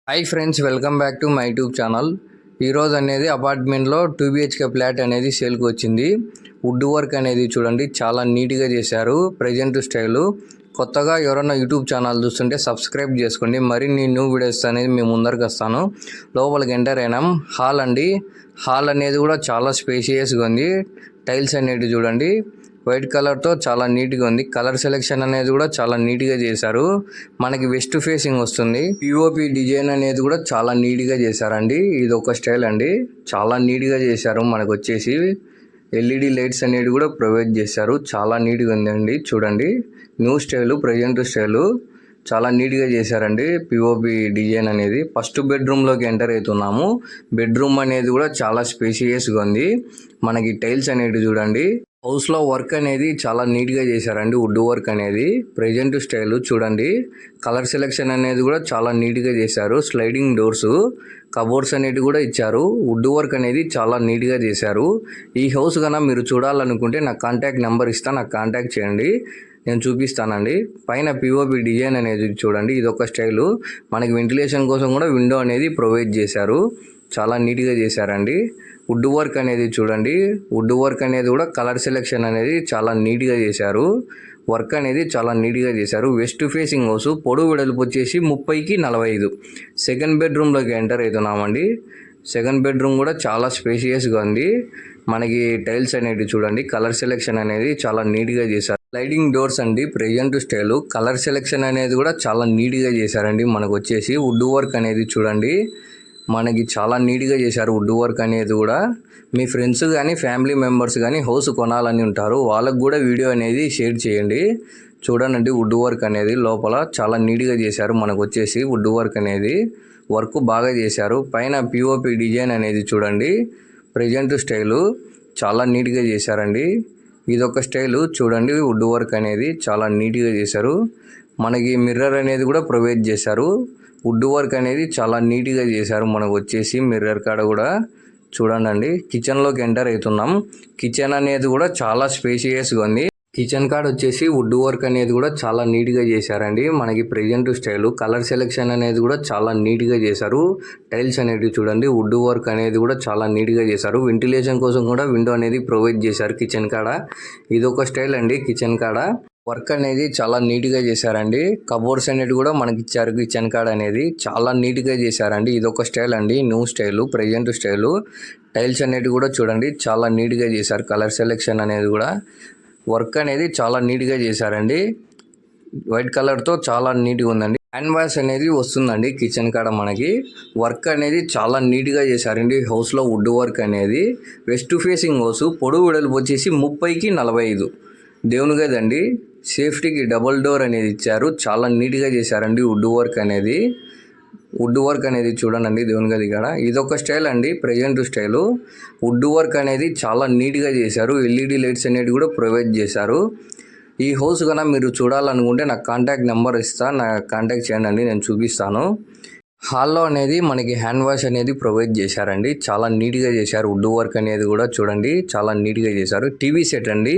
Hi friends, welcome back to my YouTube channel. ఈరోజు అనేది అపార్ట్మెంట్లో 2 BHK ఫ్లాట్ అనేది సేల్కి వచ్చింది. వుడ్ వర్క్ అనేది చూడండి చాలా నీట్గా చేశారు. Present style. కొత్తగా ఎవరైనా యూట్యూబ్ ఛానల్ చూస్తుంటే సబ్స్క్రైబ్ చేసుకోండి. మరిన్ని న్యూ వీడియోస్ అనేది మేము ముందరికి వస్తాను. లోపలికి ఎంటర్ అయినాం. హాల్ అండి. హాల్ అనేది కూడా చాలా స్పేషియస్గా ఉంది. టైల్స్ అనేది చూడండి వైట్ కలర్తో చాలా నీట్గా ఉంది. కలర్ సెలెక్షన్ అనేది కూడా చాలా నీట్గా చేశారు. మనకి వెస్ట్ ఫేసింగ్ వస్తుంది. పిఓపి డిజైన్ అనేది కూడా చాలా నీట్గా చేశారండి. ఇది ఒక స్టైల్ అండి. చాలా నీట్గా చేశారు. మనకు వచ్చేసి ఎల్ఈడి లైట్స్ అనేది కూడా ప్రొవైడ్ చేశారు. చాలా నీట్గా ఉందండి. చూడండి న్యూ స్టైలు, ప్రజెంట్ స్టైలు చాలా నీట్గా చేశారండి. పిఓపి డిజైన్ అనేది. ఫస్ట్ బెడ్రూమ్లోకి ఎంటర్ అవుతున్నాము. బెడ్రూమ్ అనేది కూడా చాలా స్పేషియస్గా ఉంది. మనకి టైల్స్ అనేది చూడండి. హౌస్లో వర్క్ అనేది చాలా నీట్గా చేశారండి. వుడ్ వర్క్ అనేది ప్రజెంట్ స్టైల్ చూడండి. కలర్ సెలెక్షన్ అనేది కూడా చాలా నీట్గా చేశారు. స్లైడింగ్ డోర్స్, కబోర్డ్స్ అనేవి కూడా ఇచ్చారు. వుడ్ వర్క్ అనేది చాలా నీట్గా చేశారు. ఈ హౌస్ కన్నా మీరు చూడాలనుకుంటే నాకు కాంటాక్ట్ నెంబర్ ఇస్తాను, నాకు కాంటాక్ట్ చేయండి, నేను చూపిస్తానండి. పైన పిఓపి డిజైన్ అనేది చూడండి. ఇది ఒక స్టైలు. మనకి వెంటిలేషన్ కోసం కూడా విండో అనేది ప్రొవైడ్ చేశారు. చాలా నీట్గా చేశారండి. వుడ్ వర్క్ అనేది చూడండి. వుడ్ వర్క్ అనేది కూడా కలర్ సెలెక్షన్ అనేది చాలా నీట్గా చేశారు. వర్క్ అనేది చాలా నీట్గా చేశారు. West facing house. పొడవు వెడల్పు వచ్చేసి 30కి 45. సెకండ్ బెడ్రూమ్లోకి ఎంటర్ అవుతున్నామండి. సెకండ్ బెడ్రూమ్ కూడా చాలా స్పేషియస్గా ఉంది. మనకి టైల్స్ అనేవి చూడండి. కలర్ సెలెక్షన్ అనేది చాలా నీట్గా చేశారు. స్లైడింగ్ డోర్స్ అండి. Present style. కలర్ సెలెక్షన్ అనేది కూడా చాలా నీట్గా చేశారండి. మనకు వచ్చేసి వుడ్ వర్క్ అనేది చూడండి. మనకి చాలా నీట్గా చేశారు. వుడ్ వర్క్ అనేది కూడా. మీ ఫ్రెండ్స్ కానీ ఫ్యామిలీ మెంబర్స్ కానీ హౌస్ కొనాలని ఉంటారు, వాళ్ళకు కూడా వీడియో అనేది షేర్ చేయండి. చూడండి వుడ్ వర్క్ అనేది లోపల చాలా నీట్గా చేశారు. మనకు వచ్చేసి వుడ్ వర్క్ అనేది వర్క్ బాగా చేశారు. పైన పిఓపి డిజైన్ అనేది చూడండి. ప్రజెంట్ స్టైలు చాలా నీట్గా చేశారండి. ఇదొక స్టైలు చూడండి. వుడ్ వర్క్ అనేది చాలా నీట్గా చేశారు. మనకి మిర్రర్ అనేది కూడా ప్రొవైడ్ చేశారు. వుడ్ వర్క్ అనేది చాలా నీట్గా చేశారు. మనకు వచ్చేసి మిర్రర్ కాడ కూడా చూడండి. కిచెన్లోకి ఎంటర్ అవుతున్నాం. కిచెన్ అనేది కూడా చాలా స్పేషియస్గా ఉంది. కిచెన్ కాడ వచ్చేసి వుడ్ వర్క్ అనేది కూడా చాలా నీట్గా చేశారండి. మనకి ప్రజెంట్ స్టైలు. కలర్ సెలెక్షన్ అనేది కూడా చాలా నీట్గా చేశారు. టైల్స్ అనేవి చూడండి. వుడ్ వర్క్ అనేది కూడా చాలా నీట్గా చేశారు. వెంటిలేషన్ కోసం కూడా విండో అనేది ప్రొవైడ్ చేశారు కిచెన్ కాడ. ఇదొక స్టైల్ అండి. కిచెన్ కాడ వర్క్ అనేది చాలా నీట్గా చేశారండి. కబోర్డ్స్ అనేది కూడా మనకి ఇచ్చారు. కిచెన్ కాడ అనేది చాలా నీట్గా చేశారండి. ఇదొక స్టైల్ అండి. New style, present style. Tiles అనేది కూడా చూడండి చాలా నీట్గా చేశారు. కలర్ సెలెక్షన్ అనేది కూడా. వర్క్ అనేది చాలా నీట్గా చేశారండి. వైట్ కలర్తో చాలా నీట్గా ఉందండి. హ్యాండ్ వాష్ అనేది వస్తుందండి కిచెన్ కాడ. మనకి వర్క్ అనేది చాలా నీట్గా చేశారండి. హౌస్లో వుడ్ వర్క్ అనేది. West facing house. పొడవు వెడల్పు వచ్చేసి 30కి 45. దేవుని గది అండి. సేఫ్టీకి డబుల్ డోర్ అనేది ఇచ్చారు. చాలా నీట్గా చేశారండి వుడ్ వర్క్ అనేది. వుడ్ వర్క్ అనేది చూడండి దేవుని గది కాడ. ఇదొక స్టైల్ అండి. Present style. వుడ్ వర్క్ అనేది చాలా నీట్గా చేశారు. ఎల్ఈడి లైట్స్ అనేవి కూడా ప్రొవైడ్ చేశారు. ఈ హౌస్ కన్నా మీరు చూడాలనుకుంటే నాకు కాంటాక్ట్ నెంబర్ ఇస్తాను, నాకు కాంటాక్ట్ చేయండి, నేను చూపిస్తాను. హాల్లో అనేది మనకి హ్యాండ్ వాష్ అనేది ప్రొవైడ్ చేశారండి. చాలా నీట్గా చేశారు. వుడ్ వర్క్ అనేది కూడా చూడండి చాలా నీట్గా చేశారు. టీవీ సెట్ అండి.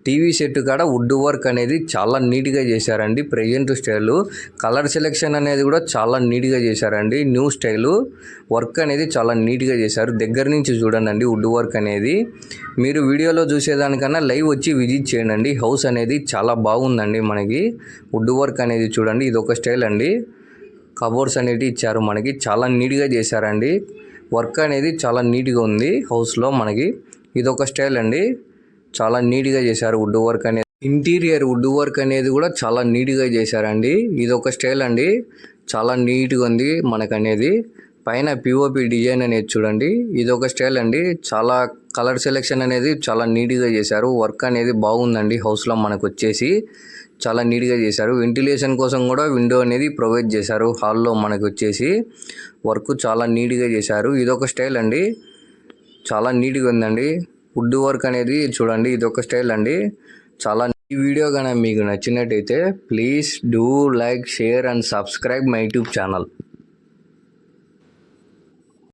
టీవీ సెట్ కాడ వుడ్ వర్క్ అనేది చాలా నీట్గా చేశారండి. Present style. కలర్ సెలెక్షన్ అనేది కూడా చాలా నీట్గా చేశారండి. New style. వర్క్ అనేది చాలా నీట్గా చేశారు. దగ్గర నుంచి చూడండి వుడ్ వర్క్ అనేది. మీరు వీడియోలో చూసేదానికన్నా లైవ్ వచ్చి విజిట్ చేయండి. హౌస్ అనేది చాలా బాగుందండి. మనకి వుడ్ వర్క్ అనేది చూడండి. ఇది ఒక స్టైల్ అండి. కబోర్డ్స్ అనేవి ఇచ్చారు. మనకి చాలా నీట్గా చేశారండి. వర్క్ అనేది చాలా నీట్గా ఉంది హౌస్లో మనకి. ఇదొక స్టైల్ అండి. చాలా నీట్గా చేశారు వుడ్ వర్క్ అనేది. ఇంటీరియర్ వుడ్ వర్క్ అనేది కూడా చాలా నీట్గా చేశారండి. ఇదొక స్టైల్ అండి. చాలా నీట్గా ఉంది మనకనేది. పైన పిఓపి డిజైన్ అనేది చూడండి. ఇదొక స్టైల్ అండి. చాలా కలర్ సెలెక్షన్ అనేది చాలా నీట్గా చేశారు. వర్క్ అనేది బాగుందండి హౌస్లో మనకు వచ్చేసి. చాలా నీట్గా చేశారు. వెంటిలేషన్ కోసం కూడా విండో అనేది ప్రొవైడ్ చేశారు హాల్లో మనకు వచ్చేసి. వర్క్ చాలా నీట్గా చేశారు. ఇదొక స్టైల్ అండి. చాలా నీట్గా ఉందండి. వుడ్ వర్క్ అనేది చూడండి. ఇదొక స్టైల్ అండి. చాలా. ఈ వీడియో కానీ మీకు నచ్చినట్టయితే please do like, share and subscribe my YouTube channel.